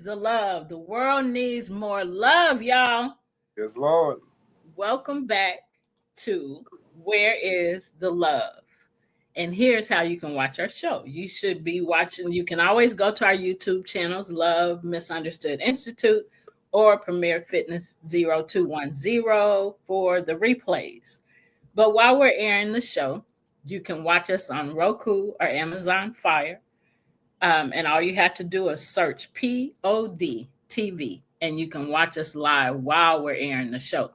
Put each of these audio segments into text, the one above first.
the love? The world needs more love, y'all. Yes, Lord. Welcome back to Where is the Love? And here's how you can watch our show. You should be watching, you can always go to our YouTube channels, Love Misunderstood Institute or Premier Fitness 0210 for the replays. But while we're airing the show, you can watch us on Roku or Amazon Fire. And all you have to do is search POD TV, and you can watch us live while we're airing the show.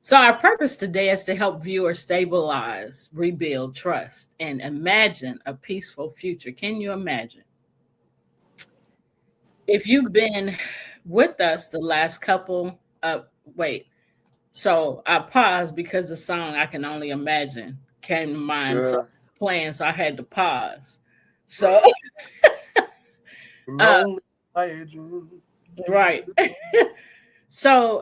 So, our purpose today is to help viewers stabilize, rebuild trust, and imagine a peaceful future. Can you imagine? If you've been with us the last couple of, wait, so I paused because the song I Can Only Imagine came to mind. So, Yeah. playing, so I had to pause. So, uh, Lonely Adrian. right. So,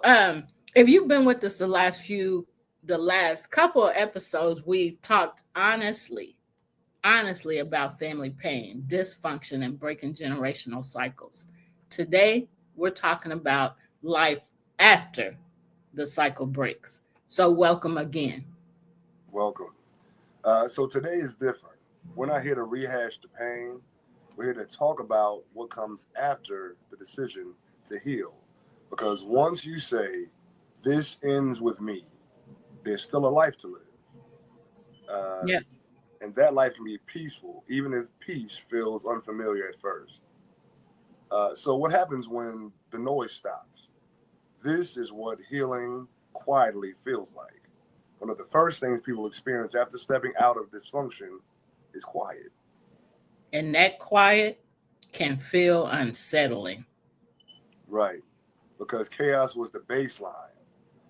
if you've been with us the last couple of episodes, we've talked honestly about family pain, dysfunction, and breaking generational cycles. Today, we're talking about life after the cycle breaks. So, welcome again. Welcome. So today is different. We're not here to rehash the pain. We're here to talk about what comes after the decision to heal. Because once you say, this ends with me, there's still a life to live. Yeah. And that life can be peaceful, even if peace feels unfamiliar at first. So what happens when the noise stops? This is what healing quietly feels like. One of the first things people experience after stepping out of dysfunction is quiet. And that quiet can feel unsettling. Right. Because chaos was the baseline.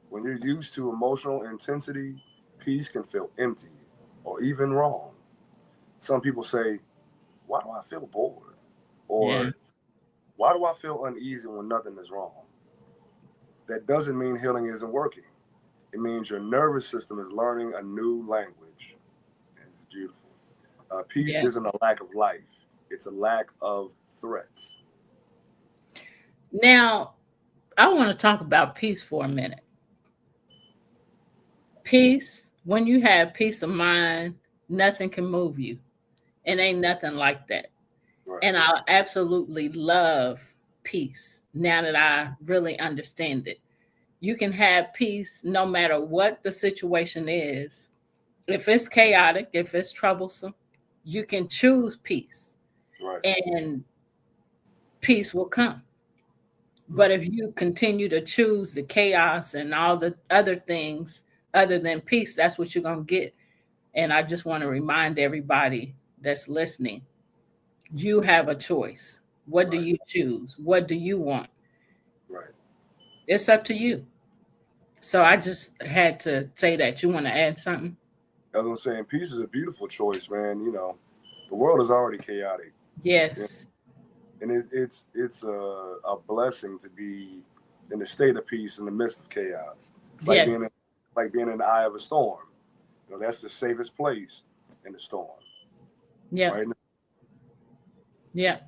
When you're used to emotional intensity, peace can feel empty or even wrong. Some people say, why do I feel bored? Yeah. Or why do I feel uneasy when nothing is wrong? That doesn't mean healing isn't working. It means your nervous system is learning a new language. And it's beautiful. Peace Yeah. isn't a lack of life, it's a lack of threat. Now, I want to talk about peace for a minute. Peace, when you have peace of mind, nothing can move you. And ain't nothing like that. Right. And I absolutely love peace now that I really understand it. You can have peace no matter what the situation is. If it's chaotic, if it's troublesome, you can choose peace Right. and peace will come. But if you continue to choose the chaos and all the other things other than peace, that's what you're going to get. And I just want to remind everybody that's listening, you have a choice. What do Right. you choose? What do you want? Right. It's up to you. So I just had to say that. You want to add something? As I'm saying, peace is a beautiful choice, man. The world is already chaotic. Yeah. Yes. And it's a blessing to be in a state of peace in the midst of chaos. It's like Yeah. being in the eye of a storm. That's the safest place in the storm. Yeah. Right. Yeah.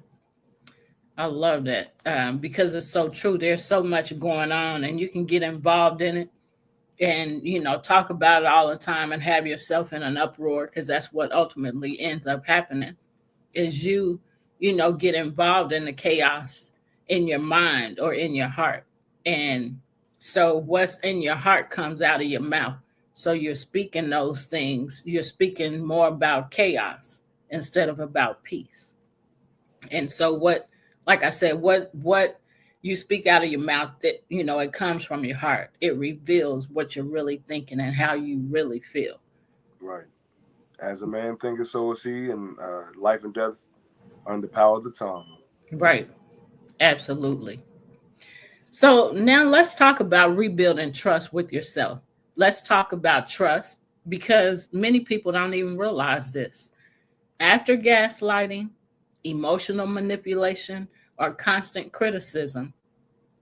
I love that because it's so true. There's so much going on, and you can get involved in it and, talk about it all the time and have yourself in an uproar because that's what ultimately ends up happening is get involved in the chaos in your mind or in your heart. And so what's in your heart comes out of your mouth. So you're speaking those things. You're speaking more about chaos instead of about peace. And so like I said, what you speak out of your mouth, that it comes from your heart. It reveals what you're really thinking and how you really feel. Right. As a man thinketh, so is he, and life and death are in the power of the tongue. Right. Absolutely. So now let's talk about rebuilding trust with yourself. Let's talk about trust because many people don't even realize this. After gaslighting, emotional manipulation, or constant criticism,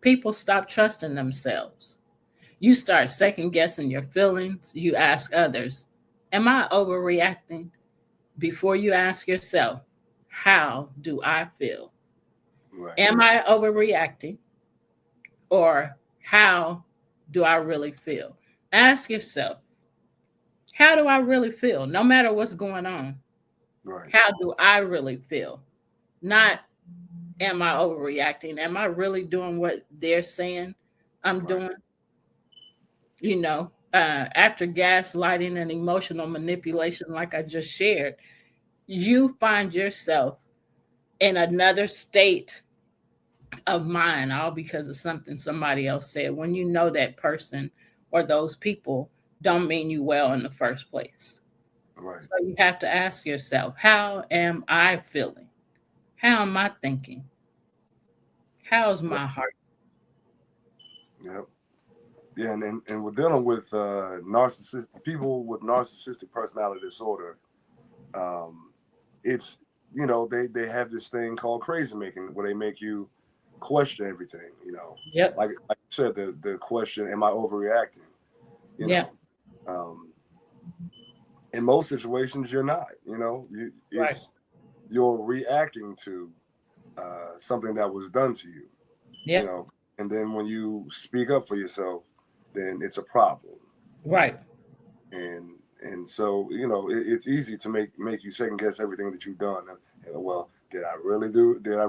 people stop trusting themselves. You start second guessing your feelings. You ask others, am I overreacting? Before you ask yourself, how do I feel? Right. Am I overreacting? Or how do I really feel? Ask yourself, how do I really feel? No matter what's going on, Right. how do I really feel? Not, am I overreacting? Am I really doing what they're saying I'm Right. doing? After gaslighting and emotional manipulation, like I just shared, you find yourself in another state of mind, all because of something somebody else said. When you know that person or those people don't mean you well in the first place. Right. So you have to ask yourself, how am I feeling? How am I thinking? How's Right. my heart? Yep. Yeah, and we're dealing with narcissistic people with narcissistic personality disorder. Um, it's they have this thing called crazy making where they make you question everything. Yep. Like you said, the question, am I overreacting? You Yep. know, um, in most situations you're not. Right. You're reacting to something that was done to you. You Yep. know, and then when you speak up for yourself, then it's a problem. Right. And so it's easy to make you second guess everything that you've done. Well, did I really do this? Did I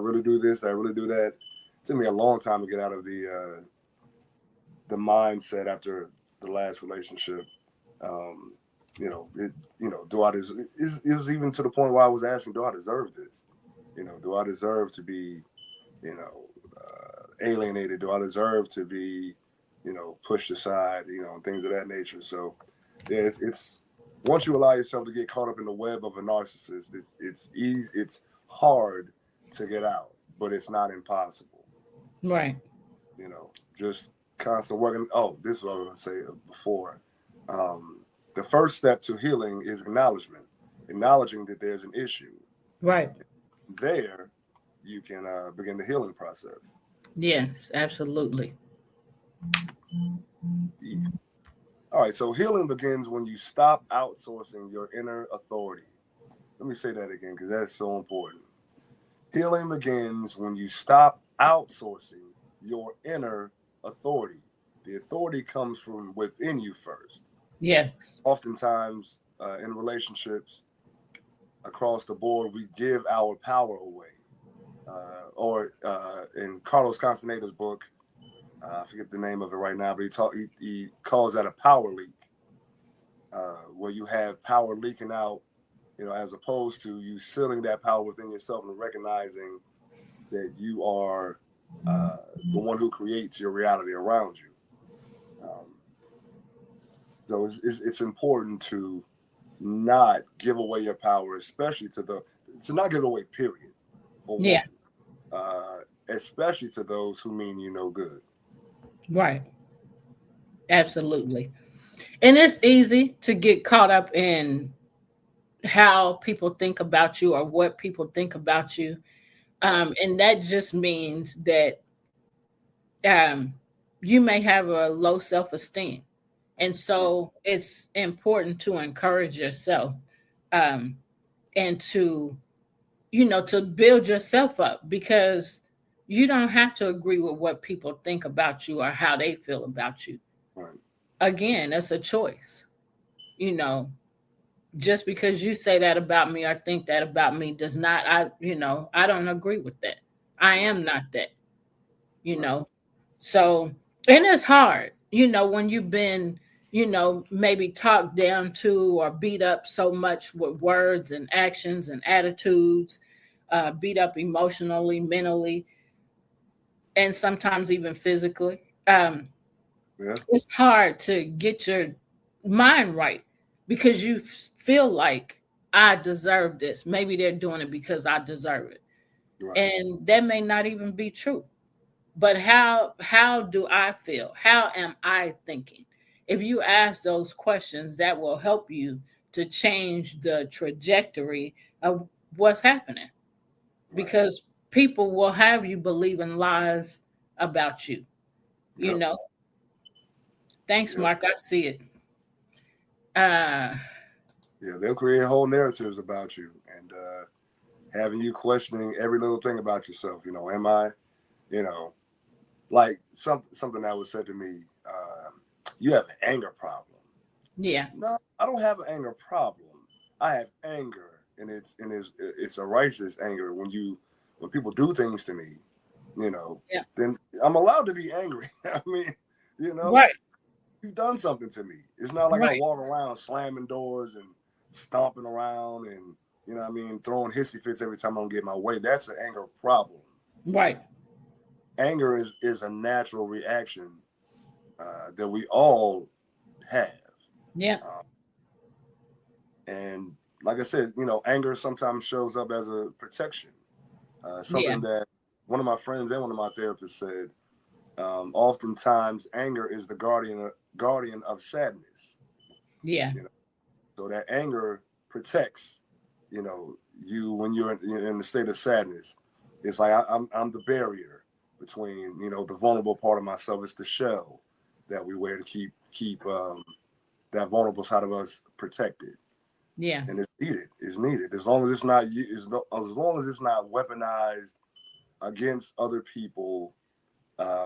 really do that? It took me a long time to get out of the mindset after the last relationship. um do I it was even to the point where I was asking, do I deserve this? Do I deserve to be you know alienated? Do I deserve to be pushed aside, and things of that nature? So yeah, it's once you allow yourself to get caught up in the web of a narcissist, it's easy, it's hard to get out, but it's not impossible. Right. Just constant working. Oh, this is what I was going to say before. um, the first step to healing is acknowledging that there's an issue. Right. There you can begin the healing process. Yes, absolutely. Deep. All right, so healing begins when you stop outsourcing your inner authority. Let me say that again because that's so important. Healing begins when you stop outsourcing your inner authority. The authority comes from within you first. Yes. Oftentimes, in relationships across the board, we give our power away. Or in Carlos Castaneda's book, I forget the name of it right now, but he calls that a power leak, where you have power leaking out, as opposed to you sealing that power within yourself and recognizing that you are the one who creates your reality around you. Um, so it's important to not give away your power, especially to not give it away, period, for Yeah. one, especially to those who mean you no good. Right. Absolutely. And it's easy to get caught up in how people think about you or what people think about you. Right, And that just means that um, you may have a low self esteem. And right, so it's important to encourage yourself, um, and to build yourself up, because you don't have to agree with what people think about you or how they feel about you. right, Again, it's a choice. You know, just because you say that about me or think that about me does not, I don't agree with that. I right, am not that, you right, know. So, and it's hard, when you've been, maybe talked down to or beat up so much with words and actions and attitudes, beat up emotionally, mentally, and sometimes even physically. yeah, It's hard to get your mind right because you feel like I deserve this. Maybe they're doing it because I deserve it. right, And that may not even be true. But how do I feel? How am I thinking? If you ask those questions, that will help you to change the trajectory of what's happening, right, because people will have you believing lies about you. You yep, know. Thanks, yep, Mark. I see it. Uh yeah. They'll create whole narratives about you, and having you questioning every little thing about yourself. Am I, you know, like something that was said to me, you have an anger problem. Yeah. No, I don't have an anger problem. I have anger, and it's a righteous anger. When people do things to me, Yeah. then I'm allowed to be angry. I mean, you know, Right. you've done something to me. It's not like I Right. walk around slamming doors and stomping around and throwing hissy fits every time I don't get my way. That's an anger problem. Right. Anger is a natural reaction that we all have. Yeah. Uh, and like I said, anger sometimes shows up as a protection. Yeah. Something that one of my friends and one of my therapists said. Oftentimes, anger is the guardian of sadness. Yeah. You know, so that anger protects, you when you're in the state of sadness. It's like I'm the barrier between the vulnerable part of myself. It's the shell that we wear to keep that vulnerable side of us protected. Yeah. And it's needed. It's needed as long as it's not as long as it's not weaponized against other people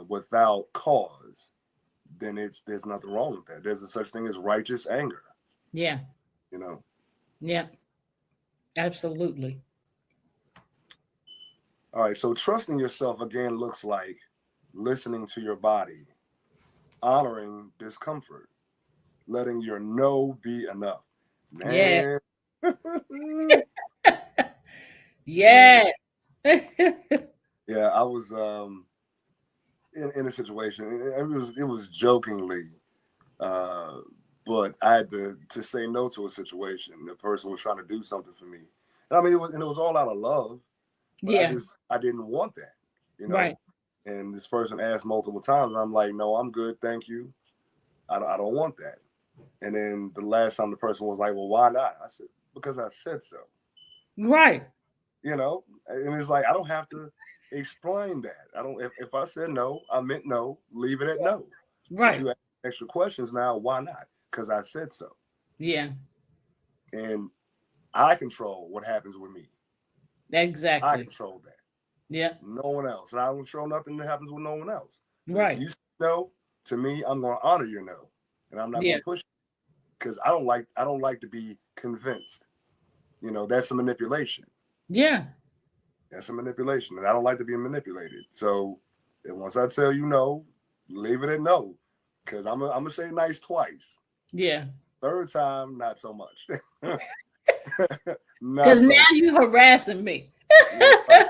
without cause. Then there's nothing wrong with that. There's a such thing as righteous anger. Yeah. You know. Yeah. Absolutely. All right. So trusting yourself again looks like listening to your body, honoring discomfort, letting your no be enough. Yeah. Man. Yeah. Yeah, I was in a situation. It was jokingly, uh, but I had to say no to a situation. The person was trying to do something for me, and I mean it was all out of love, but Yeah. I didn't want that, you Right. know. And this person asked multiple times, and I'm like, no, I'm good, thank you. I don't want that. And then the last time the person was like, well, why not? I said, because I said so. Right. And it's like I don't have to explain that. I don't. If I said no, I meant no. Leave it at no. But Right. you ask extra questions now. Why not? Because I said so, Yeah. and I control what happens with me. I Exactly. control that. Yeah. No one else, and I don't control nothing that happens with no one else. But if Right. you say no to me, I'm going to honor your no, and I'm not Yeah. going to push because I don't like to be convinced. That's a manipulation. Yeah. That's a manipulation, and I don't like to be manipulated. So, and once I tell you no, leave it at no, because I'm gonna say nice twice. Yeah. Third time, not so much. Not Because now so. you harassing me. Yeah, right.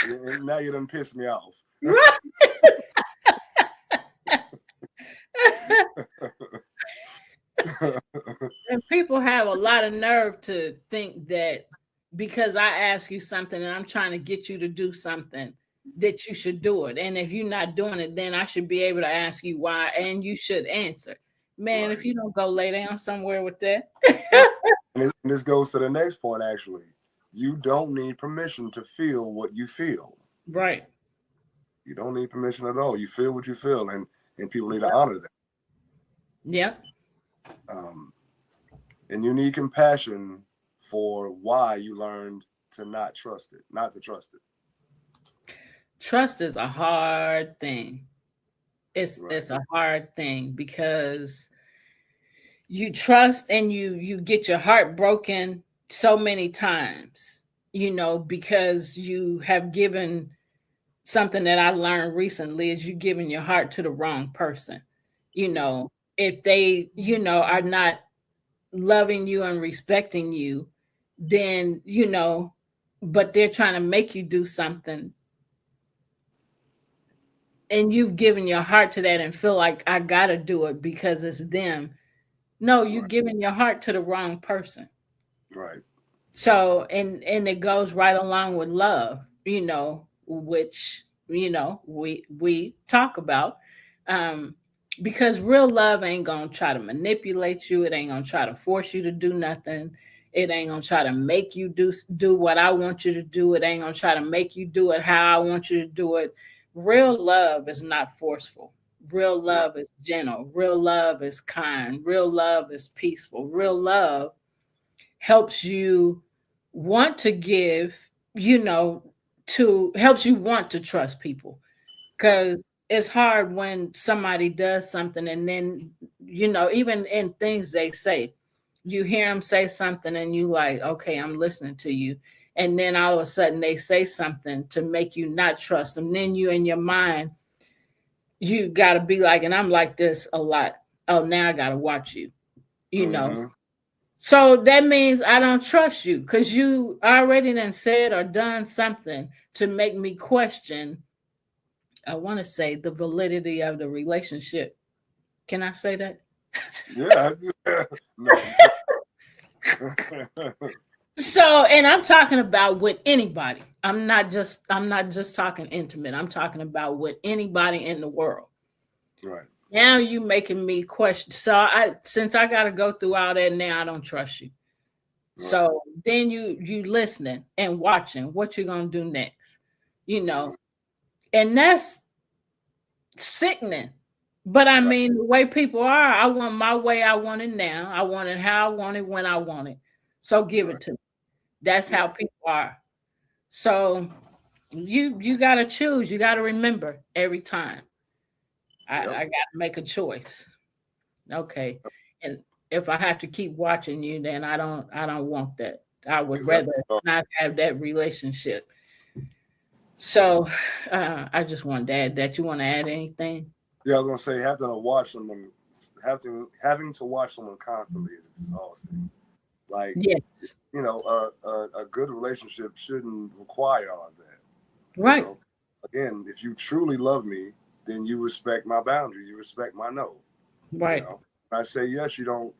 And now you done pissed me off. Right. And people have a lot of nerve to think that because I ask you something and I'm trying to get you to do something, that you should do it. And if you're not doing it, then I should be able to ask you why and you should answer. Man, if Right. you don't go lay down somewhere with that. Yeah. And this goes to the next point. Actually, you don't need permission to feel what you feel. Right. You don't need permission at all. You feel what you feel, and people need to honor that. Yep. Um, and you need compassion for why you learned to not trust it, not to trust it. Trust is a hard thing. It's Right. a hard thing because you trust and you get your heart broken so many times, because you have given something that I learned recently is you giving your heart to the wrong person. If they, are not loving you and respecting you, then, but they're trying to make you do something and you've given your heart to that and feel like I gotta do it because it's them. No, you're Right. giving your heart to the wrong person. Right. So and it goes right along with love, which we talk about. Um, because real love ain't gonna try to manipulate you, it ain't gonna try to force you to do nothing. It ain't gonna try to make you do what I want you to do. It ain't gonna try to make you do it how I want you to do it. Real love is not forceful. Real Right. love is gentle. Real love is kind. Real love is peaceful. Real love helps you want to give you know, to helps you want to trust people, Right. because it's hard when somebody does something and then, even in things they say, you hear them say something and you like, okay, I'm listening to you. And then all of a sudden they say something to make you not trust them. Then you in your mind, you got to be like, and I'm like this a lot. Oh, now I got to watch you, you know. Mm-hmm. So that means I don't trust you because you already done said or done something to make me question, I want to say, the validity of the relationship. Can I say that? Yeah. No, you can't. So, and I'm talking about with anybody. I'm not just talking intimate. I'm talking about with anybody in the world. Right. Now you making me question. So since I got to go through all that now, I don't trust you. Right. So then you listening and watching what you're gonna do next, you Mm-hmm. know, and that's sickening. But I Right. mean, the way people are, I want my way. I want it now. I want it how I want it when I want it. So give Right. it to me. That's Yeah. how people are. So you got to choose. You got to remember every time. Yep. I got to make a choice. Okay, and if I have to keep watching you, then I don't want that. I would Exactly. rather not have that relationship. So I just wanted to add that. You want to add anything? Yeah, I was gonna say having to watch someone, having to watch someone constantly is exhausting. Like, Yes. a good relationship shouldn't require all of that. You Right. know, again, if you truly love me, then you respect my boundary. You respect my no. You Right. know, when I say yes, you don't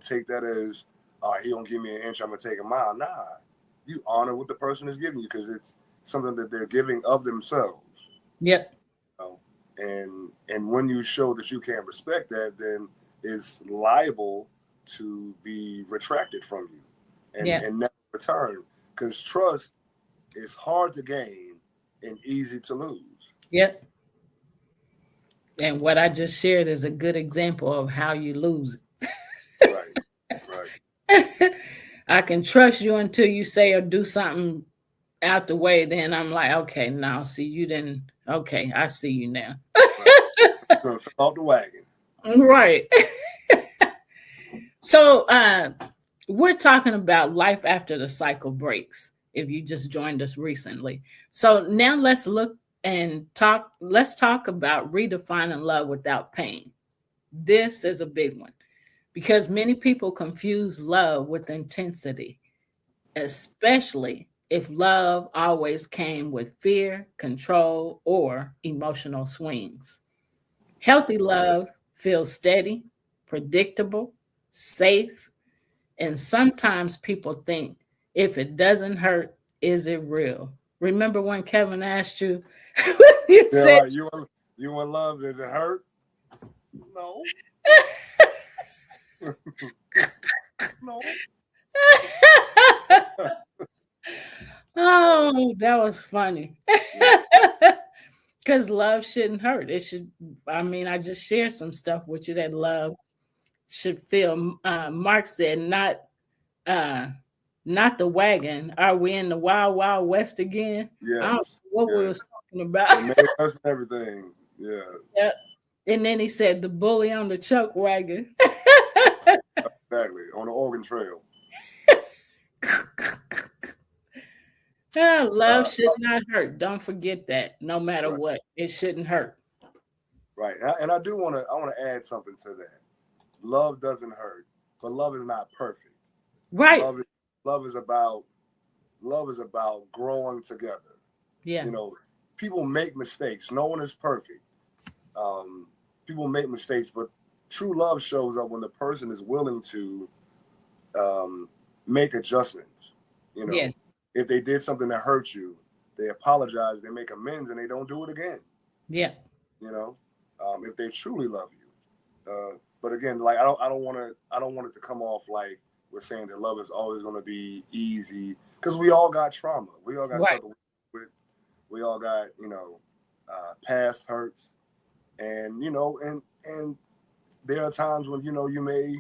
take that as, he don't give me an inch, I'm gonna take a mile. Nah, you honor what the person is giving you because it's something that they're giving of themselves. Yep. You know? And when you show that you can't respect that, then it's liable to be retracted from you and Yeah. and never return. Because trust is hard to gain and easy to lose. Yep. And what I just shared is a good example of how you lose Right, right. it. I can trust you until you say or do something out the way. Then I'm like, okay, now see you didn't. Okay, I see you now. Right. Gonna fell off the wagon. Right. So we're talking about life after the cycle breaks. If you just joined us recently. So now let's talk about redefining love without pain. This is a big one because many people confuse love with intensity, especially if love always came with fear, control, or emotional swings. Healthy love feels steady, predictable, safe, and sometimes people think, if it doesn't hurt, is it real? Remember when Kevin asked you, you Yeah, said, right. You in love? Does it hurt? No, no. oh, that was funny. Yeah, Because love shouldn't hurt. It should, I mean, I just shared some stuff with you that love should feel. Mark said, uh, not the wagon. Are we in the wild, wild west again? I don't know yes, what we yes. was talking about. They made us and everything. Yeah, Yeah. And then he said, the bully on the chuck wagon. exactly. On the Oregon Trail. Ah, love Uh, should not hurt. Don't forget that. No matter right, what, it shouldn't hurt. right. And I do want to add something to that. Love doesn't hurt, but love is not perfect. Right. Love is love is about love is about growing together. Yeah. You know, people make mistakes. No one is perfect. Um, People make mistakes, but true love shows up when the person is willing to um, make adjustments. You Yeah. know, if they did something that hurt you, they apologize, they make amends, and they don't do it again. Yeah. You know, if they truly love you. But again, like I don't want it to come off like we're saying that love is always going to be easy because we all got trauma. We all got Right. stuff to work with. We all got past hurts, and and there are times when you may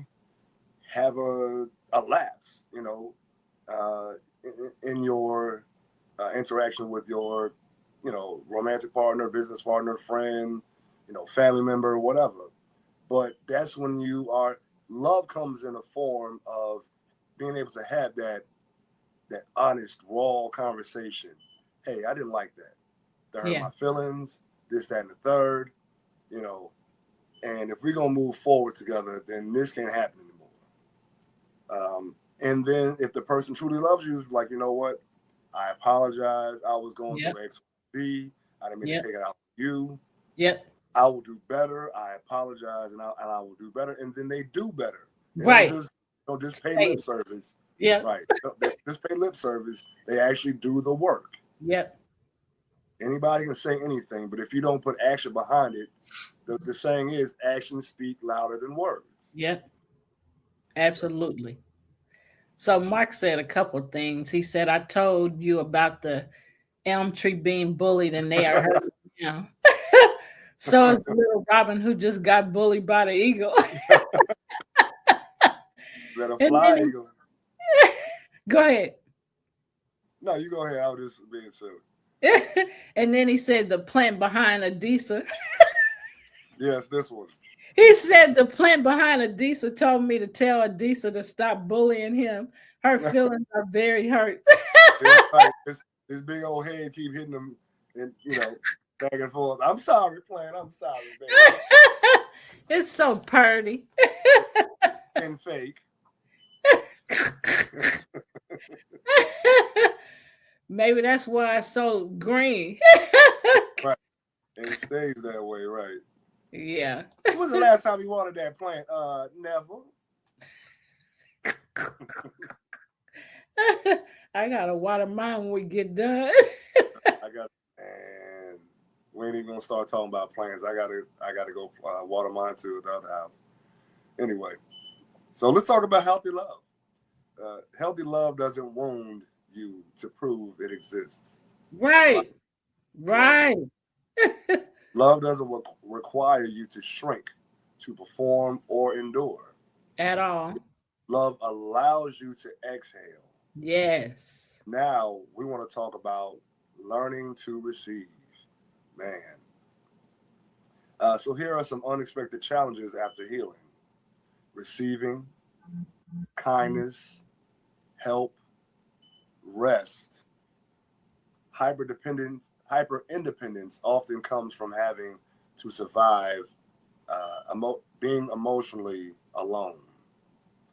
have a lapse, uh, in your interaction with your, romantic partner, business partner, friend, family member, whatever. But that's when love comes in a form of being able to have that honest, raw conversation. Hey, I didn't like that. That hurt Yeah. my feelings, this, that, and the third, and if we're gonna move forward together, then this can't happen anymore. And then if the person truly loves you, like, you know what, I apologize. I was going Yep. through X, Z. I didn't mean Yep. to take it out on you. Yep. I will do better. I apologize, and I will do better. And then they do better. They Right. don't just pay Say lip it. service. Yep. Right. They just pay lip service. They actually do the work. Yep. Anybody can say anything, but if you don't put action behind it, the saying is actions speak louder than words. Yep. Absolutely. So Mark said a couple of things. He said, I told you about the elm tree being bullied and they are hurting now. So is little Robin who just got bullied by the eagle. Better And fly, then eagle. go ahead. No, you go ahead. I was just being silly. And then he said the plant behind Adisa. Yes, this one. He said the plant behind Adisa told me to tell Adisa to stop bullying him. Her feelings are very hurt. Right. This big old head keep hitting them, and back and forth. I'm sorry, plant. I'm sorry, baby. It's so purty. And fake. Maybe that's why it's so green. Right. And it stays that way, right? Yeah. When was the last time you watered that plant? Never. I gotta water mine when we get done. And we ain't even gonna start talking about plants. I gotta go water mine too at the other house. Anyway, so let's talk about healthy love. Healthy love doesn't wound you to prove it exists. Right. Right. Love doesn't require you to shrink, to perform, or endure. At all. Love allows you to exhale. Yes. Now we want to talk about learning to receive. Man. So here are some unexpected challenges after healing. Receiving, kindness, help, rest. Hyper independence often comes from having to survive being emotionally alone.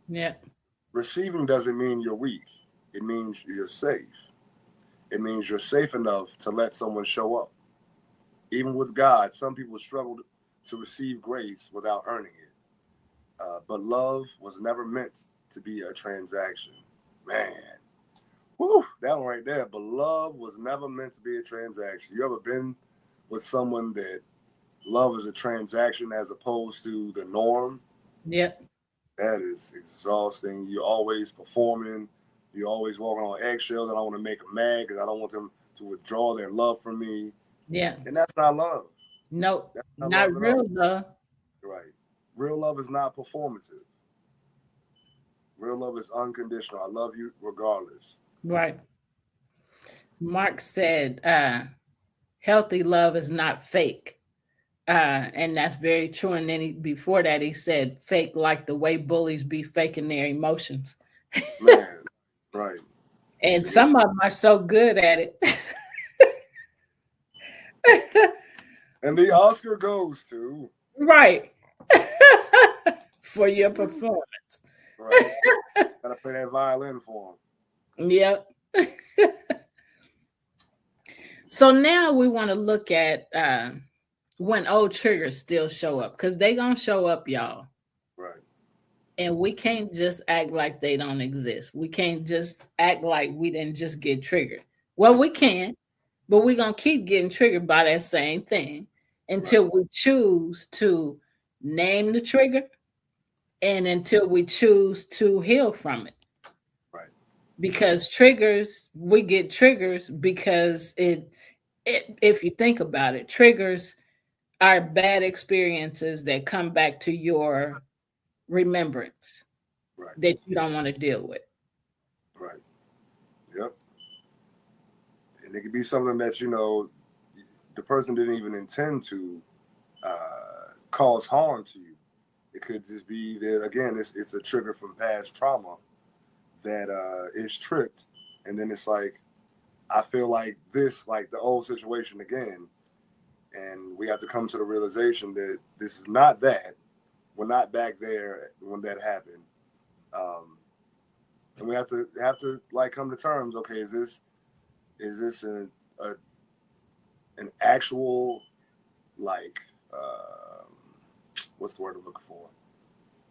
Yeah. Receiving doesn't mean you're weak. It means you're safe. It means you're safe enough to let someone show up. Even with God, some people struggle to receive grace without earning it. But love was never meant to be a transaction. Man. Whew, that one right there. But love was never meant to be a transaction. You ever been with someone that love is a transaction as opposed to the norm? Yep. That is exhausting. You're always performing. You're always walking on eggshells. I don't want to make them mad because I don't want them to withdraw their love from me. Yeah. And that's not love. Nope. That's Not real love. Right. Real love is not performative. Real love is unconditional. I love you regardless. Right. Mark said, healthy love is not fake. And that's very true. And then before that, he said fake like the way bullies be faking their emotions. Man, right. And some of them are so good at it. And the Oscar goes to right. For your performance. Right. Gotta play that violin for him. Yep. So now we want to look at when old triggers still show up, because they gonna show up, y'all. Right. And we can't just act like they don't exist. We can't just act like we didn't just get triggered. Well, we can, but we're gonna keep getting triggered by that same thing until we choose to name the trigger and until we choose to heal from it. Right. Because we get triggers because if you think about it, triggers are bad experiences that come back to your remembrance that you don't want to deal with. Right. Yep. And it could be something that, the person didn't even intend to cause harm to you. It could just be that, again, it's a trigger from past trauma that is tripped. And then it's like, I feel like this, like the old situation again. And we have to come to the realization that this is not that. We're not back there when that happened. And we have to like come to terms. Okay, is this an actual, like, what's the word I'm looking for?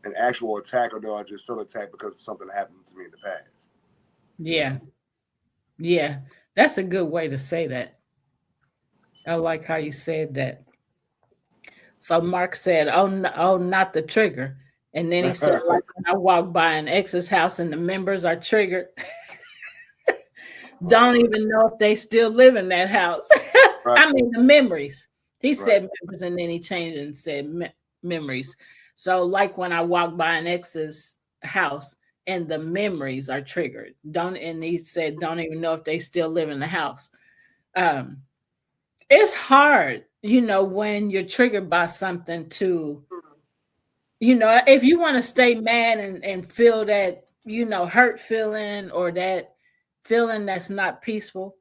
An actual attack, or do I just feel attacked because something happened to me in the past? Yeah. Yeah. That's a good way to say that. I like how you said that. So Mark said, "Oh, no, oh, not the trigger." And then he said, like when I walk by an ex's house and the members are triggered, don't even know if they still live in that house. Right. I mean, the memories. He said Right. members and then he changed and said memories. So, like when I walk by an ex's house and the memories are triggered, and he said, don't even know if they still live in the house. Um, it's hard, when you're triggered by something to, if you want to stay mad and feel that, hurt feeling or that feeling that's not peaceful,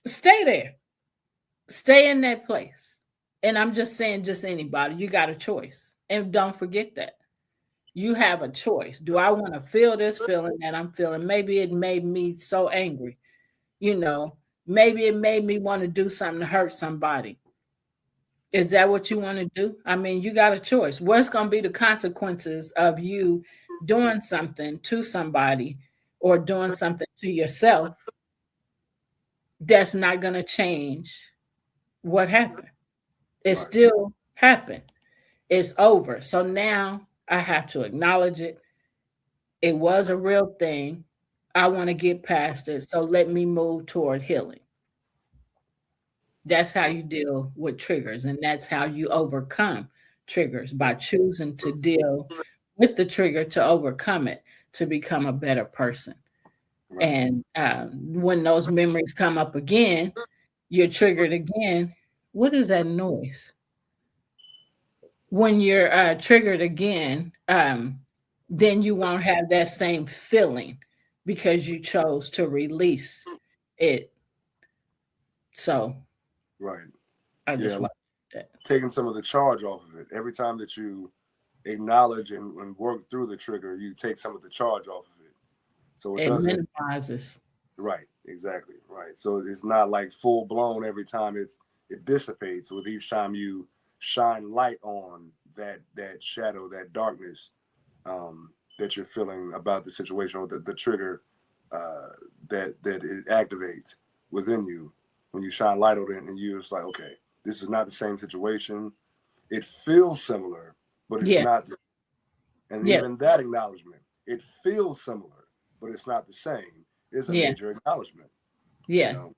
stay there. Stay in that place. And I'm just saying, just anybody, you got a choice. And don't forget that. You have a choice. Do I want to feel this feeling that I'm feeling? Maybe it made me so angry. Maybe it made me want to do something to hurt somebody. Is that what you want to do? I mean, you got a choice. What's going to be the consequences of you doing something to somebody or doing something to yourself that's not going to change what happened? It Right. still happened. It's over. So now I have to acknowledge it. It was a real thing. I want to get past it. So let me move toward healing. That's how you deal with triggers. And that's how you overcome triggers, by choosing to deal with the trigger to overcome it, to become a better person. Right. And when those memories come up again, you're triggered again. What is that noise? When you're triggered again, then you won't have that same feeling because you chose to release it. So Right. I Yeah. just Like want that. taking some of the charge off of it. Every time that you acknowledge and work through the trigger, you take some of the charge off of it. So it It doesn't. minimizes. Right. Exactly. Right. So it's not like full blown every time. It dissipates with each time you shine light on that shadow, that darkness, that you're feeling about the situation, or the trigger that it activates within you. When you shine light on it, and you're just like, okay, this is not the same situation. It feels similar, but it's Yeah. not. And Yeah. even that acknowledgement, it feels similar, but it's not the same, is a Yeah. major acknowledgement. You Yeah. know,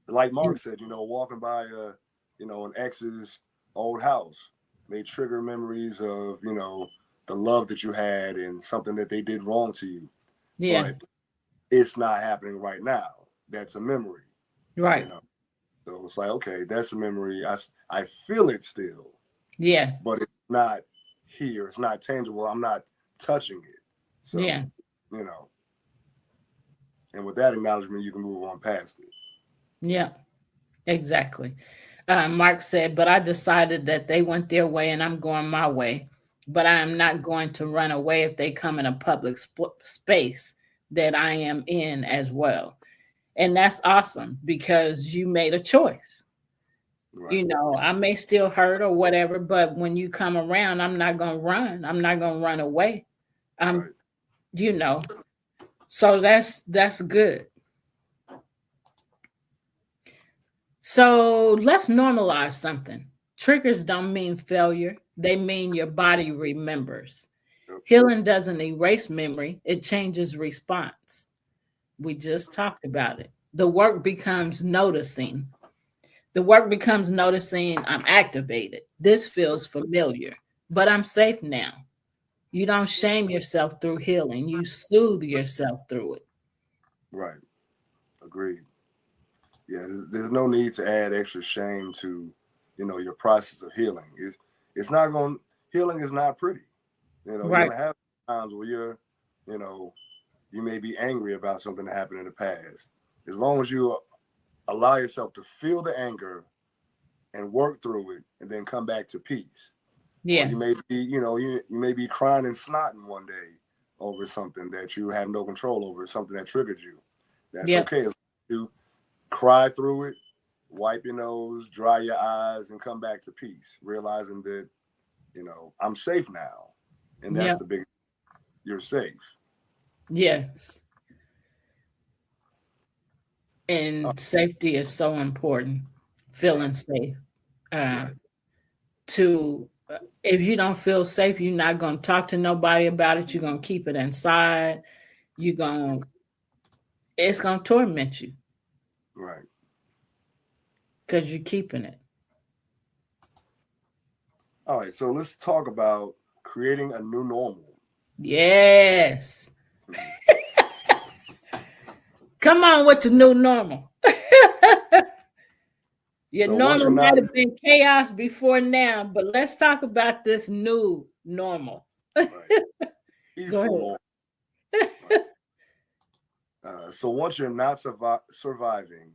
like Mark said, walking by an ex's old house may trigger memories of, the love that you had and something that they did wrong to you. Yeah. But it's not happening right now. That's a memory, you Right. know. So it's like, okay, that's a memory. I feel it still, Yeah. but it's not here. It's not tangible. I'm not touching it. Yeah. So, you know, and with that acknowledgement, you can move on past it. Yeah. Exactly. Mark said, but I decided that they went their way and I'm going my way. But I am not going to run away if they come in a public space that I am in as well. And that's awesome because you made a choice. Right. I may still hurt or whatever, but when you come around, I'm not going to run. I'm not going to run away. I'm, Right. you know, so that's good. So let's normalize something. Triggers don't mean failure, they mean your body remembers. Yep. Healing doesn't erase memory, it changes response. We just talked about it. The work becomes noticing. The work becomes noticing I'm activated. This feels familiar, but I'm safe now. You don't shame yourself through healing, you soothe yourself through it. Right. Agreed. Yeah, there's no need to add extra shame to, your process of healing. It's not going. Healing is not pretty. You're Right. gonna have times where you know, you may be angry about something that happened in the past. As long as you allow yourself to feel the anger and work through it, and then come back to peace. Or Yeah. you may be, you may be crying and snotting one day over something that you have no control over, something that triggered you. That's Yep. okay. As long as you cry through it, wipe your nose, dry your eyes, and come back to peace, realizing that, I'm safe now. And that's Yep. the big, you're safe. Yes. Uh, And safety is so important. Feeling safe. right. To if you don't feel safe, you're not going to talk to nobody about it. You're going to keep it inside. You're going. It's going to torment you Right. because you're keeping it. All right. So let's talk about creating a new normal. Yes. Come on with the new normal. Your So once normal you're might not have been chaos before now, but let's talk about this new normal. right, Go peaceful ahead. normal. So once you're not surviving,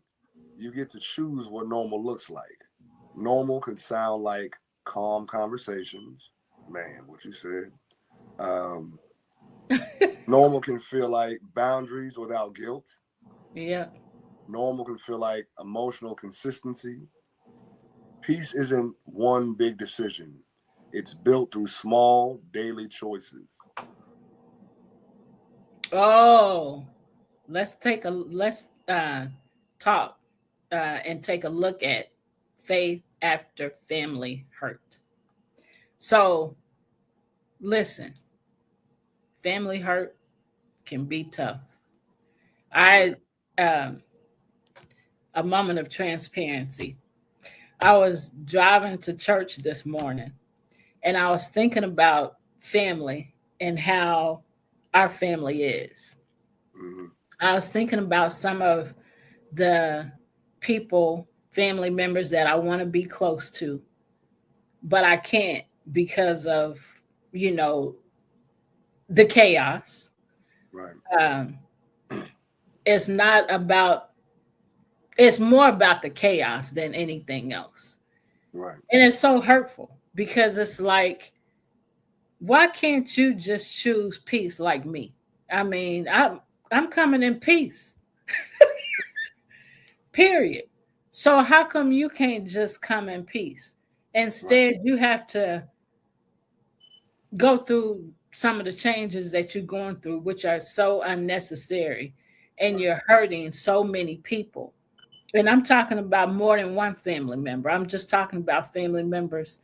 you get to choose what normal looks like. Normal can sound like calm conversations. Man, what you said. Um, Normal can feel like boundaries without guilt. Yeah. Normal can feel like emotional consistency. Peace isn't one big decision. It's built through small daily choices. Oh, let's talk and take a look at faith after family hurt. So listen, family hurt can be tough. Right. I a moment of transparency. I was driving to church this morning and I was thinking about family and how our family is. Mm-hmm. I was thinking about some of the people, family members that I want to be close to, but I can't because of, you know, the chaos. Right. Um, it's not about, it's more about the chaos than anything else. Right. And it's so hurtful because it's like, why can't you just choose peace like me? I mean, I'm coming in peace, period. So how come you can't just come in peace? Right. Instead, you have to go through some of the changes that you're going through, which are so unnecessary, and Right. you're hurting so many people. And I'm talking about more than one family member. I'm just talking about family members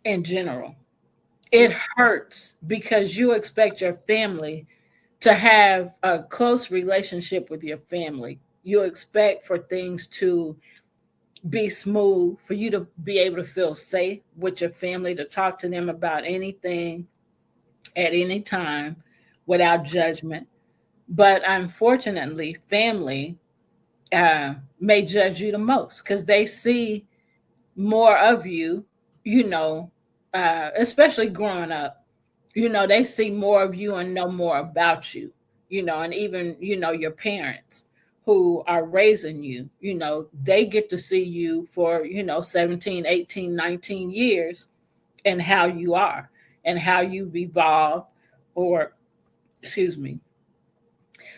in general. It Yeah. hurts because you expect your family to have a close relationship with your family. You expect for things to be smooth, for you to be able to feel safe with your family, to talk to them about anything at any time without judgment. But unfortunately, family may judge you the most because they see more of you, you know, especially growing up, they see more of you and know more about you, and even, your parents who are raising you, they get to see you for, 17, 18, 19 years and how you are and how you've evolved or, excuse me.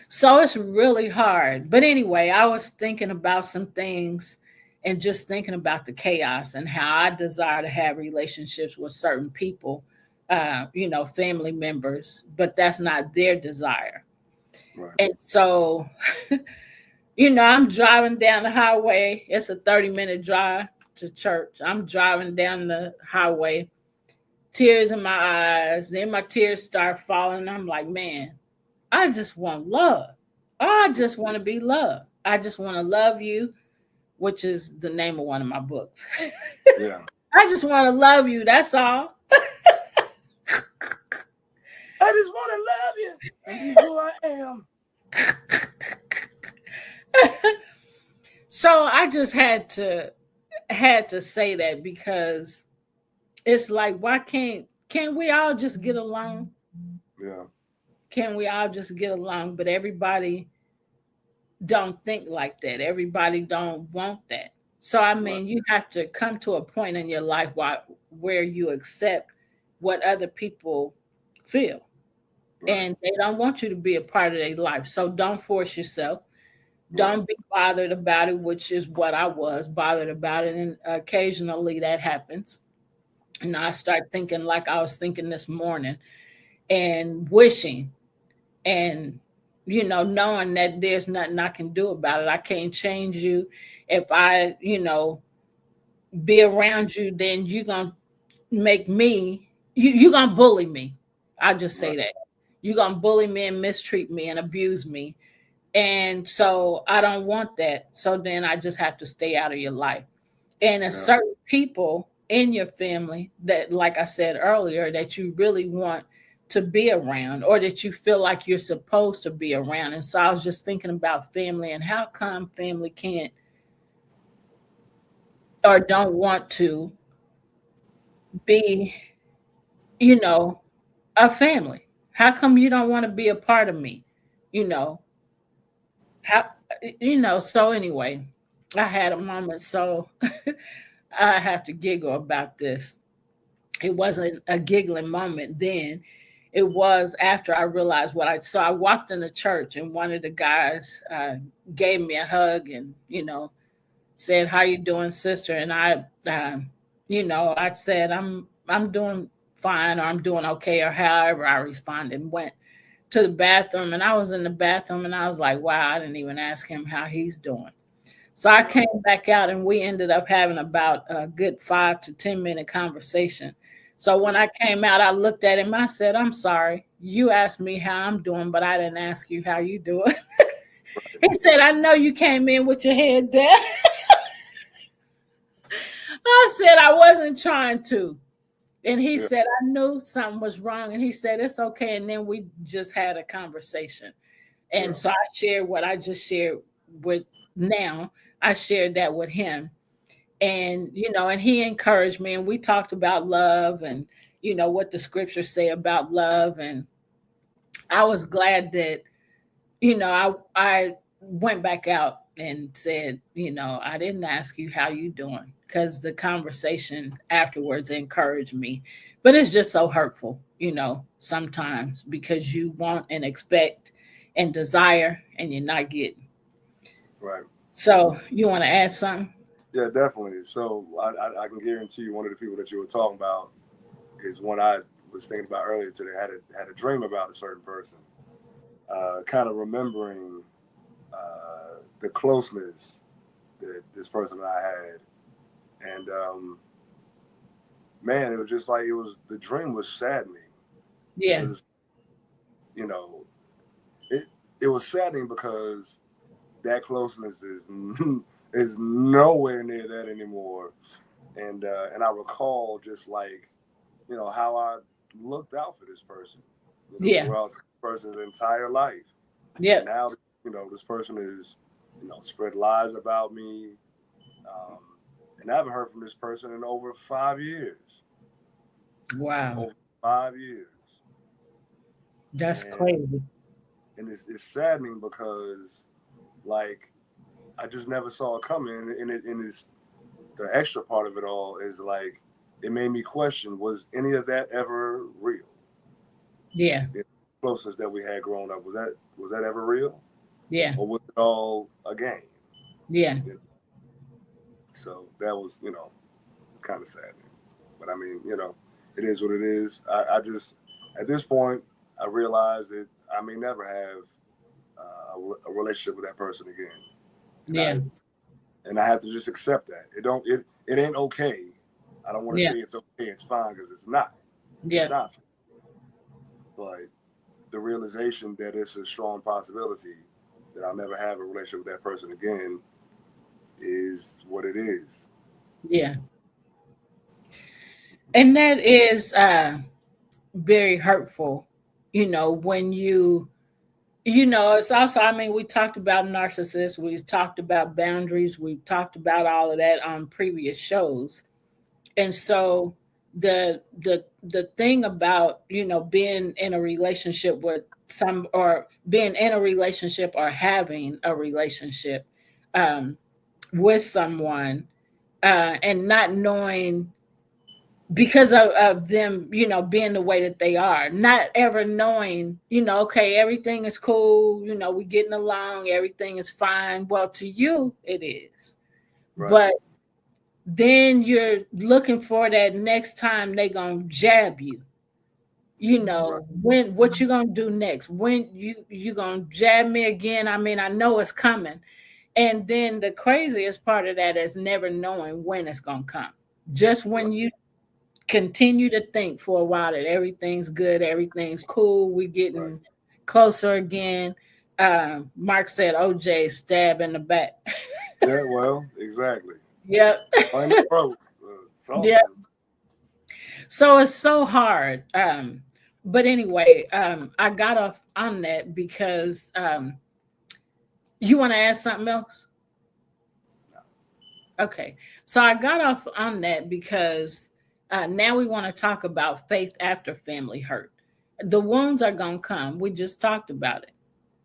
So it's really hard. But anyway, I was thinking about some things and just thinking about the chaos and how I desire to have relationships with certain people, family members, but that's not their desire. Right. And so, I'm driving down the highway. It's a 30-minute drive to church. I'm driving down the highway, tears in my eyes. Then my tears start falling. I'm like, man, I just want love. I just want to be loved. I just want to love you, which is the name of one of my books. Yeah. I just want to love you. That's all. I just want to love you and be who I am. So I just had to say that because it's like, why can't we all just get along? Yeah. Can we all just get along? But everybody don't think like that. Everybody don't want that. So I Right. mean, you have to come to a point in your life where you accept what other people feel, Right. and they don't want you to be a part of their life. So don't force yourself. Right. Don't be bothered about it, which is what I was bothered about it, and occasionally that happens. And I start thinking like I was thinking this morning, and wishing, and knowing that there's nothing I can do about it. I can't change you. If I be around you, then you're gonna make me, you're gonna bully me. I'll just Right. say that. You're gonna bully me and mistreat me and abuse me, and so I don't want that. So then I just have to stay out of your life. And there's Yeah. certain people in your family that, like I said earlier, that you really want to be around, or that you feel like you're supposed to be around. And so I was just thinking about family, and how come family can't or don't want to be, you know, a family? How come you don't want to be a part of me? You know, how, so anyway, I had a moment, so I have to giggle about this. It wasn't a giggling moment then. It was after I realized what I saw. I walked in the church, and one of the guys gave me a hug, and said, "How you doing, sister?" And I said, I'm doing fine, or I'm doing okay, or however I responded. And went to the bathroom, and I was in the bathroom, and I was like, wow, I didn't even ask him how he's doing. So I Right. came back out, and we ended up having about a good 5 to 10 minute conversation. So when I came out, I looked at him. I said, "I'm sorry. You asked me how I'm doing, but I didn't ask you how you doing." Right. He said, "I know you came in with your head down." I said, "I wasn't trying to." And he Yeah. said, "I knew something was wrong." And he said, "It's okay." And then we just had a conversation. And Yeah. so I shared what I just shared with now. I shared that with him. And he encouraged me, and we talked about love, and what the scriptures say about love. And I was glad that I went back out and said, "I didn't ask you how you doing," because the conversation afterwards encouraged me. But it's just so hurtful, sometimes, because you want and expect and desire, and you're not getting. Right. So you want to add something? Yeah, definitely. So I can guarantee you one of the people that you were talking about is one I was thinking about earlier today. Had a dream about a certain person, kind of remembering the closeness that this person and I had, and man, it was just like the dream was saddening Yeah, because you know it it was saddening because that closeness is is nowhere near that anymore, and I recall just like how I looked out for this person, yeah, throughout this person's entire life, and yep. now this person is spread lies about me, um, and I haven't heard from this person in over 5 years, Wow, over 5 years, that's and crazy. it's saddening because like I just never saw it coming, and it's the extra part of it all is like it made me question: was any of that ever real? Yeah, The closeness that we had growing up, was that ever real, yeah, or was it all a game? yeah, You know? So that was kind of sad. But I mean, it is what it is. I just at this point I realize that I may never have a relationship with that person again, and yeah, I have to just accept that it ain't okay. I don't want to yeah, say it's okay. It's fine because it's not. It's yeah, not. But the realization that it's a strong possibility that I'll never have a relationship with that person again is what it is. yeah. And that is very hurtful, when you It's also, I mean, we talked about narcissists, we talked about boundaries, we talked about all of that on previous shows. And so the thing about, being in a relationship with some, or being in a relationship, or having a relationship um, with someone, and not knowing, because of them, being the way that they are, not ever knowing, okay, everything is cool, we getting along, everything is fine. Well, to you it is, Right. but then you're looking for that next time they gonna jab you. Right. When, what you gonna do next? When you gonna jab me again? I mean, I know it's coming. And then the craziest part of that is never knowing when it's gonna come. Just Right. when you continue to think for a while that everything's good, everything's cool, we Right. getting closer again. Mark said OJ stab in the back. Yeah. Well, exactly. Yep. On the throat. Something. Yep. So it's so hard. But anyway, I got off on that because you want to add something else? Okay. So I got off on that because now we want to talk about faith after family hurt. The wounds are going to come. We just talked about it,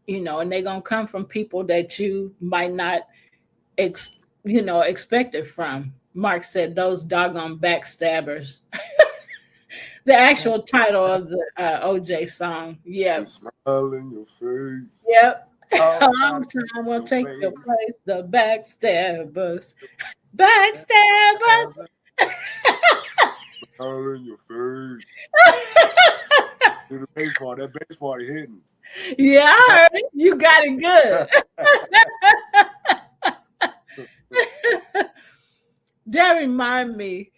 and they're going to come from people that you might not, expect it from. Mark said those doggone backstabbers. The actual title of the OJ song. The Yep. smile in your face. Yep. All A time long time will your take your face. place. The backstabbers. Backstabbers. Smile in your face. Do the bass part. That bass part hitting. Yeah, I heard it. You got it good. That remind me.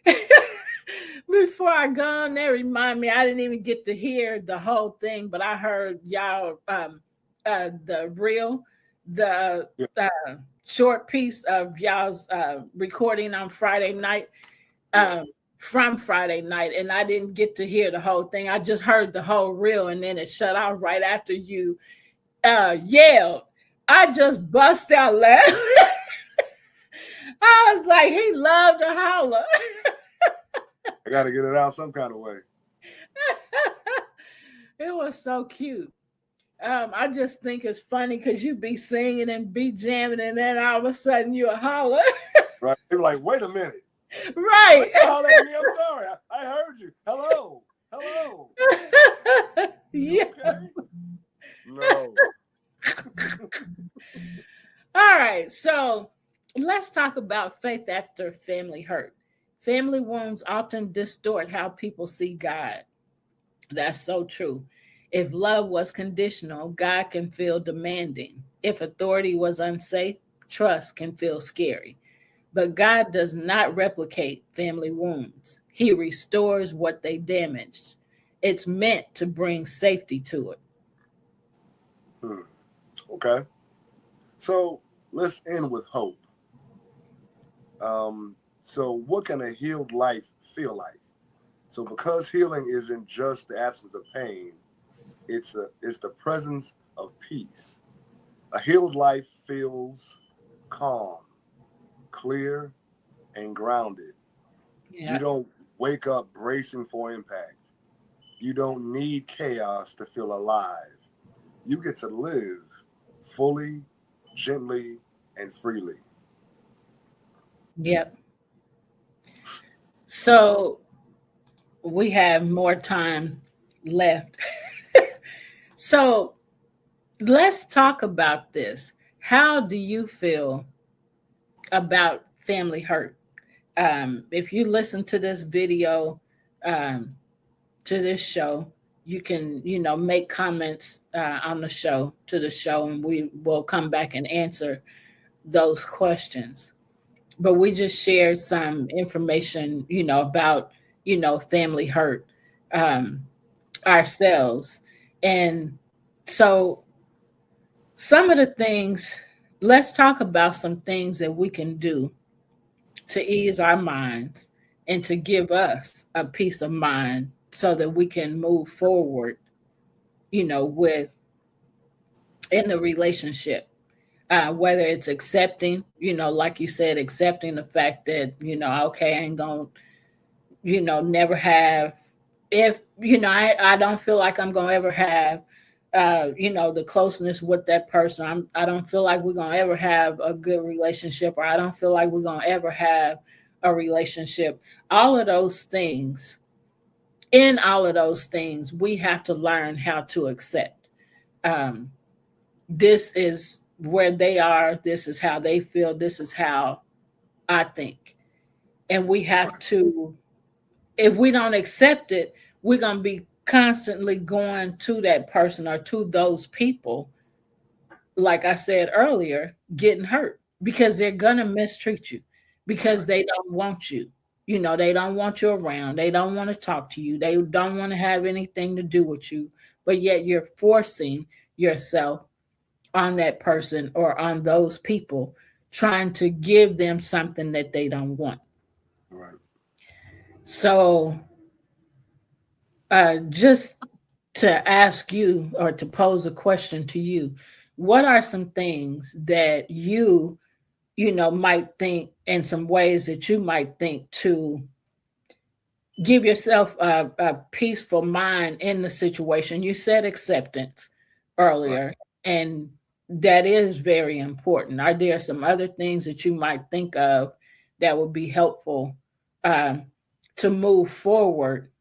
Before I gone, that remind me. I didn't even get to hear the whole thing, but I heard y'all the Yeah. short piece of y'all's recording on Friday night. Yeah. From Friday night, and I didn't get to hear the whole thing. I just heard the whole reel, and then it shut out right after you yelled. I just bust out laughing. I was like, he loved to holler. I got to get it out some kind of way. It was so cute. I just think it's funny because you be singing and be jamming, and then all of a sudden you a holler. Right? They're like, wait a minute. Right. Holler at me. I'm sorry. I heard you. Hello. Hello. You Yeah. okay? No. All right. So let's talk about faith after family hurt. Family wounds often distort how people see God. That's so true. If love was conditional, God can feel demanding. If authority was unsafe, trust can feel scary. But God does not replicate family wounds. He restores what they damaged. It's meant to bring safety to it. Okay. So let's end with hope. So what can a healed life feel like? So because healing isn't just the absence of pain, it's the presence of peace. A healed life feels calm, clear, and grounded. Yeah. You don't wake up bracing for impact. You don't need chaos to feel alive. You get to live fully, gently, and freely. Yep. So we have more time left. So let's talk about this. How do you feel about family hurt? If you listen to this video, to this show, you can, make comments on the show, to the show, and we will come back and answer those questions. But we just shared some information, about, family hurt ourselves. And so some of the things, let's talk about some things that we can do to ease our minds and to give us a peace of mind so that we can move forward, with in the relationship. Whether it's accepting, like you said, accepting the fact that, okay, I ain't gonna, never have, if, I don't feel like I'm gonna ever have, the closeness with that person. I don't feel like we're gonna ever have a good relationship, or I don't feel like we're gonna ever have a relationship. All of those things, in all of those things, we have to learn how to accept. Um, this is where they are. This is how they feel. This is how I think. And we have Right. to, if we don't accept it, we're going to be constantly going to that person or to those people, like I said earlier, getting hurt because they're going to mistreat you, because Right. they don't want you. They don't want you around. They don't want to talk to you. They don't want to have anything to do with you. But yet you're forcing yourself on that person or on those people, trying to give them something that they don't want. Right. So, just to ask you or to pose a question to you, what are some things that might think, in some ways that you might think to give yourself a peaceful mind in the situation? You said acceptance Right. earlier, and that is very important. Are there some other things that you might think of that would be helpful um, to move forward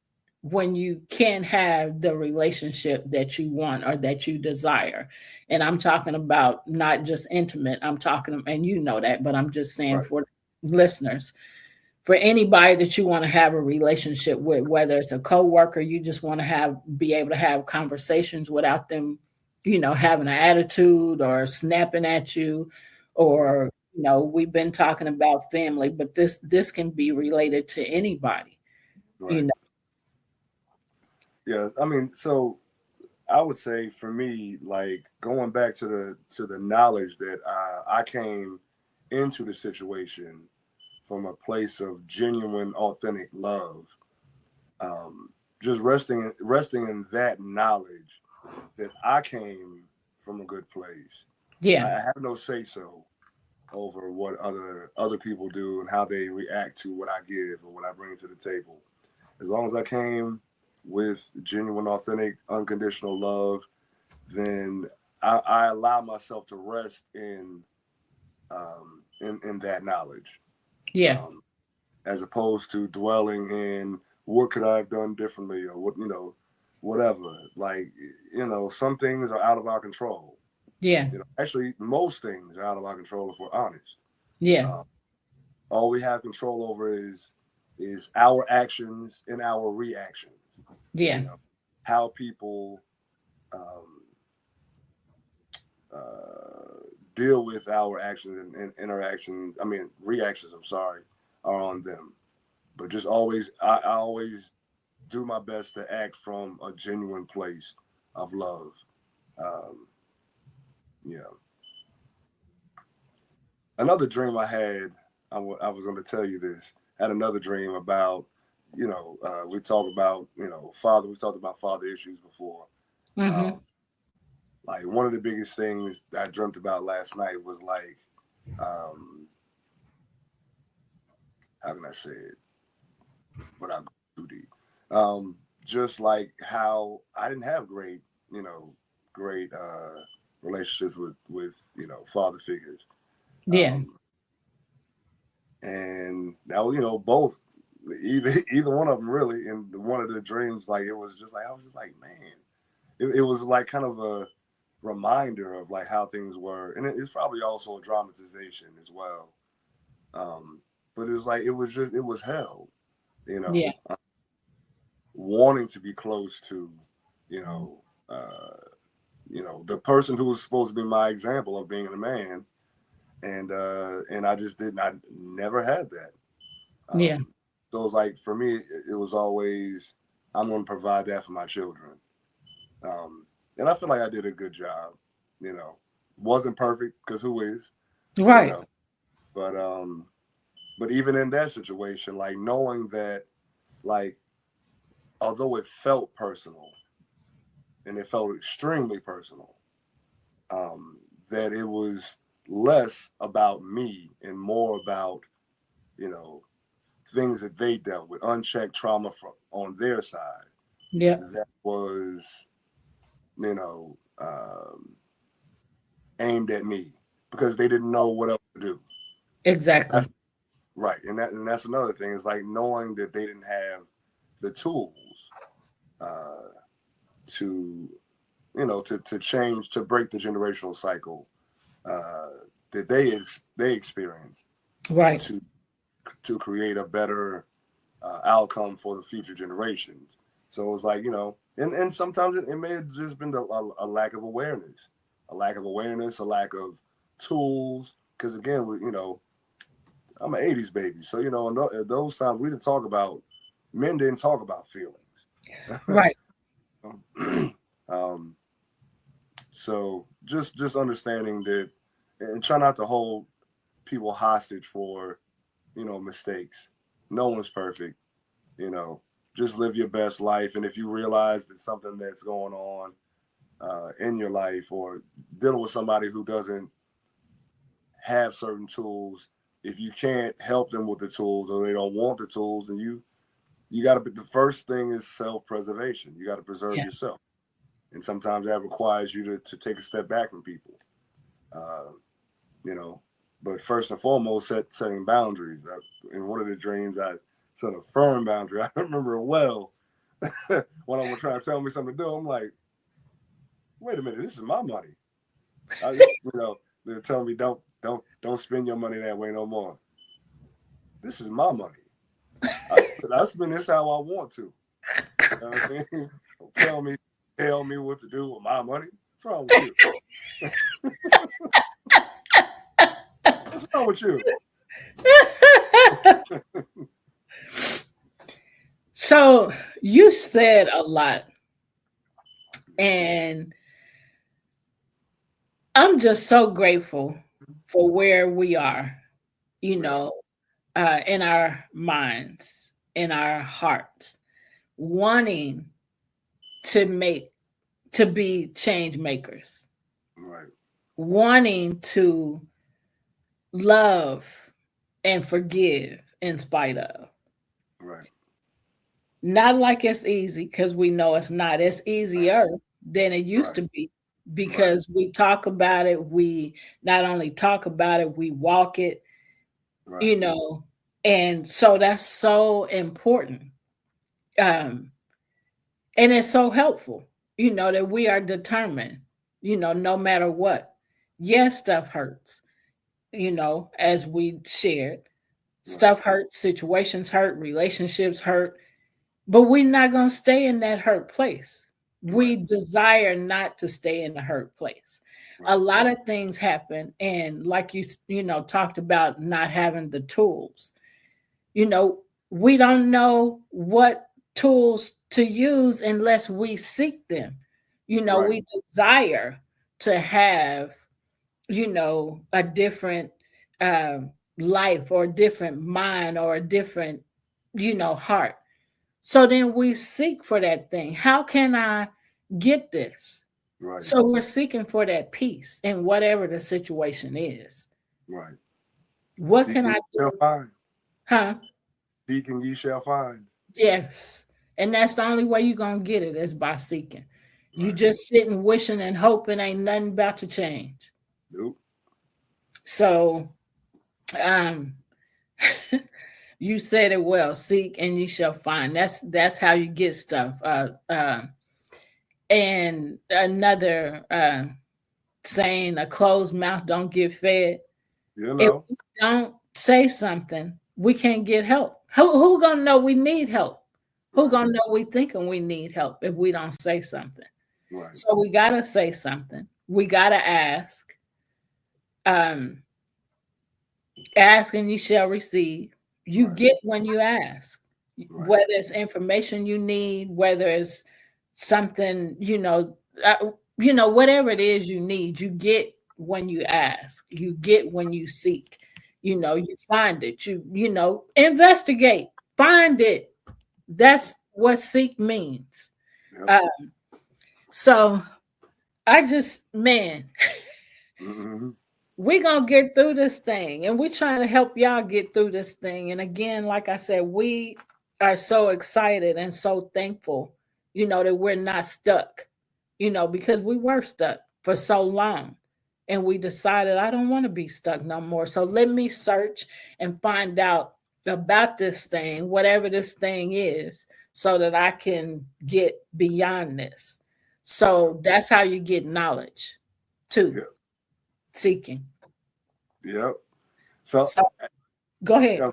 when you can't have the relationship that you want or that you desire? And I'm talking about not just intimate, I'm talking, and you know that, but I'm just saying Right. for listeners, for anybody that you want to have a relationship with, whether it's a coworker, you just want to be able to have conversations without them, having an attitude or snapping at you, Right. or we've been talking about family, but this can be related to anybody, you Right. know. Yeah. I mean, so I would say for me, like going back to the knowledge that I came into the situation from a place of genuine, authentic love. Um, just resting in that knowledge that I came from a good place. I Yeah, have no say so over what other people do and how they react to what I give or what I bring to the table. As long as I came with genuine, authentic, unconditional love, then I allow myself to rest in that knowledge, yeah, um, as opposed to dwelling in what could I have done differently or whatever. Like some things are out of our control. yeah, Actually, most things are out of our control if we're honest. yeah, Um, all we have control over is our actions and our reactions. yeah, You know how people um, uh, deal with our actions and interactions. I mean, reactions. I'm sorry, are on them. But just always, I always do my best to act from a genuine place of love. Um, you know, another dream I had. I was going to tell you this. Had another dream about, we talked about, father. We talked about father issues before. mm-hmm, Um, like one of the biggest things that I dreamt about last night was like, um, how can I say it without going too deep? Just like how I didn't have great relationships with father figures, yeah, um, and now both either one of them really. And one of the dreams, like it was just like I was just like, man, it was like kind of a reminder of like how things were, and it's probably also a dramatization as well. Um, but it was like it was hell, you yeah, know, wanting to be close to, you know, uh, the person who was supposed to be my example of being a man, and I just didn't. I never had that. yeah, So it was like for me, it was always I'm going to provide that for my children, um, and I feel like I did a good job. You know, wasn't perfect because who is, you right, know, but but even in that situation, like knowing that, like although it felt personal and it felt extremely personal, that it was less about me and more about, you know, things that they dealt with, unchecked trauma from on their side. Yeah. That was, you know, aimed at me because they didn't know what else to do. Exactly. That's right, and that's another thing. Is like knowing that they didn't have the tools uh, to, you know, to change, to break the generational cycle uh, that they experienced, Right. to create a better outcome for the future generations. So it's like, you know, and sometimes it may have just been a lack of awareness, a lack of tools. Because again, you know, I'm an '80s baby, so you know, at those times we didn't talk about men didn't talk about feelings. Right. um, so just understanding that, and try not to hold people hostage for, you know, mistakes. No one's perfect. You know, just live your best life. And if you realize that something that's going on in your life, or dealing with somebody who doesn't have certain tools, if you can't help them with the tools or they don't want the tools, and you got to be, the first thing is self-preservation. You got to preserve Yeah. yourself. And sometimes that requires you to take a step back from people, uh, you know. But first and foremost, setting boundaries. In one of the dreams, I set a firm boundary. I remember it well. When I was trying to tell me something to do, I'm like, wait a minute, this is my money. You know, they're telling me don't spend your money that way no more. This is my money. I spend this how I want to. You know what I'm saying? Don't tell me what to do with my money. What's wrong with you? What's wrong with you? So you said a lot, and I'm just so grateful for where we are, you Yeah. know, in our minds, in our hearts, wanting to be change makers, Right. wanting to love and forgive in spite of. Right. Not like it's easy, because we know it's not. It's easier than it used Right. to be, because we talk about it. We not only talk about it, we walk it, Right. you know, and so that's so important. Um, and it's so helpful, you know, that we are determined, you know, no matter what. Yes, stuff hurts, you know, as we shared. Right. Stuff hurts, situations hurt, relationships hurt, but we're not going to stay in that hurt place. We Right. desire not to stay in the hurt place. A Right. lot of things happen, and like you know, talked about not having the tools. You know, we don't know what tools to use unless we seek them. You know, Right. we desire to have, you know, a different uh, life, or a different mind, or a different, you know, heart. So then we seek for that thing. How can I get this? Right. So we're seeking for that peace in whatever the situation is. Right. What can Seeking I ye shall do? find. Huh? Seeking ye shall find. Yes. And that's the only way you're going to get it, is by seeking. You Right. just sitting, wishing, and hoping ain't nothing about to change. Nope. So, um, you said it well. Seek and you shall find. That's how you get stuff. And another saying, a closed mouth don't get fed. You If know. we don't say something, we can't get help. Who gonna know we need help? Who Right. gonna know we thinking we need help if we don't say something? Right. So we gotta say something. We gotta ask. Um, Ask and you shall receive. You Right. get when you ask, Right. whether it's information you need, whether it's something, you know, whatever it is you need, you get when you ask, you get when you seek, you know, you find it, you know, investigate, find it. That's what seek means. Yep. Uh, so I just, man, Mhm. we're going to get through this thing, and we're trying to help y'all get through this thing. And again, like I said, we are so excited and so thankful, that we're not stuck, because we were stuck for so long. And we decided, I don't want to be stuck no more. So let me search and find out about this thing, whatever this thing is, so that I can get beyond this. So that's how you get knowledge too, Yep. seeking. Yep. So So go ahead. I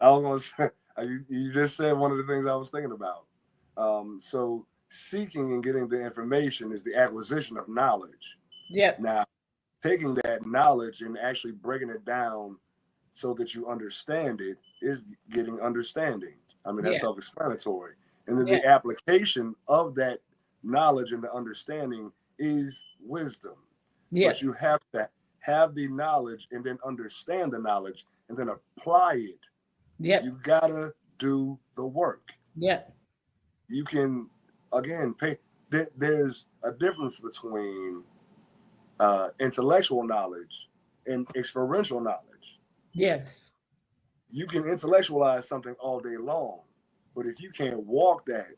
I was going to say, you just said one of the things I was thinking about. So seeking and getting the information is the acquisition of knowledge. Yep. Now, taking that knowledge and actually breaking it down so that you understand it is getting understanding. I mean, that's Yeah. self-explanatory. And then Yeah. the application of that knowledge and the understanding is wisdom. Yeah. But you have to have the knowledge and then understand the knowledge and then apply it. Yep. You gotta do the work. Yep. You can, again, pay. There's a difference between intellectual knowledge and experiential knowledge. Yes. You can intellectualize something all day long, but if you can't walk that,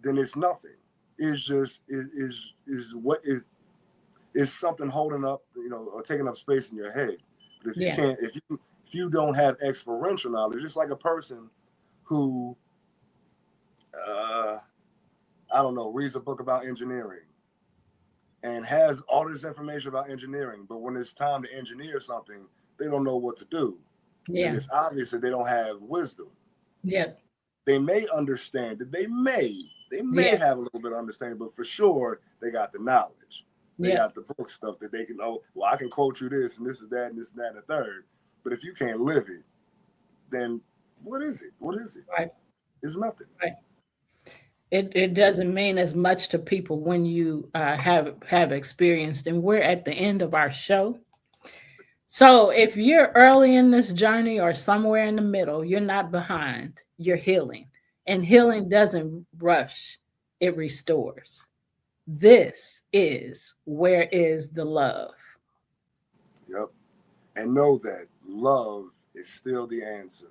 then it's nothing. It's just is what is something holding up, or taking up space in your head. But if you Yeah. can't, if you don't have experiential knowledge, it's like a person who, I don't know, reads a book about engineering and has all this information about engineering, but when it's time to engineer something, they don't know what to do. Then Yeah. it's obvious that they don't have wisdom. Yeah. They may understand it. They may Yeah. have a little bit of understanding, but for sure they got the knowledge. They Yeah. got the book stuff that they can know. Well, I can quote you this and this is that and this and that and the third. But if you can't live it, then what is it? What is it? Right. It's nothing. Right. It doesn't mean as much to people when you have experienced. And we're at the end of our show. So if you're early in this journey or somewhere in the middle, you're not behind. You're healing, and healing doesn't rush; it restores. This is where is the love. Yep. And know that love is still the answer.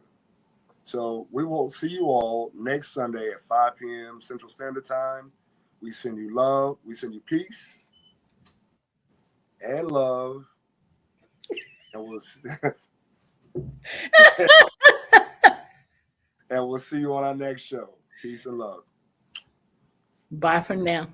So we will see you all next Sunday at 5 p.m. Central Standard Time. We send you love. We send you peace and love. And we'll and we'll see you on our next show. Peace and love. Bye for now.